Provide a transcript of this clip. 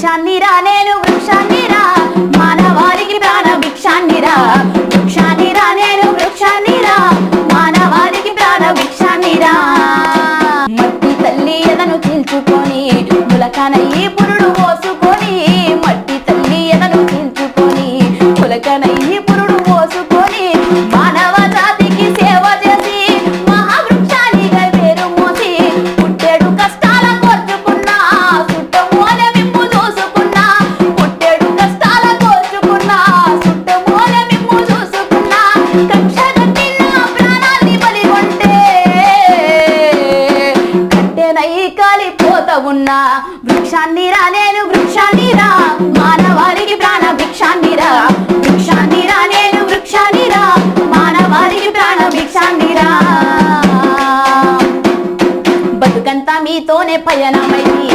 వృక్షాన్నిరా నేను వృక్షాన్నిరా మానవాళికి ప్రాణ భిక్షాన్నిరా వృక్షాన్నిరా నేను వృక్షాన్నిరా మానవాళికి ప్రాణ భిక్షాన్నిరా మట్టి తల్లి ఎదను చీల్చుకొని ములకనయ్యి పురుడు పోసుకొని మట్టి తల్లి ఎదను చీల్చుకొని ములకనయ్యి పురుడు పోసుకొని మానవ జాతికి సేవ చేసి మహావృక్షానిగా పేరు మోసి పుట్టేడు కష్టాల కోర్చుకున్నా సుట్టమూల మిమ్ము చూసుకున్నా పుట్టేడు కష్టాల కోర్చుకున్నా సుట్టమూల మిమ్ము చూసుకున్నా కక్ష కట్టిన ప్రాణాన్ని బలిగొంటే కట్టెనై కాలిపోతా ఉన్నా వృక్షాన్నిరా నేను వృక్షాన్నిరా మానవాళికి ప్రాణ భిక్షాన్నిరా వృక్షాన్నిరా నేను వృక్షాన్నిరా మానవాళికి ప్రాణ భిక్షాన్నిరా బతుకంతా మీతోనే పయనమైంది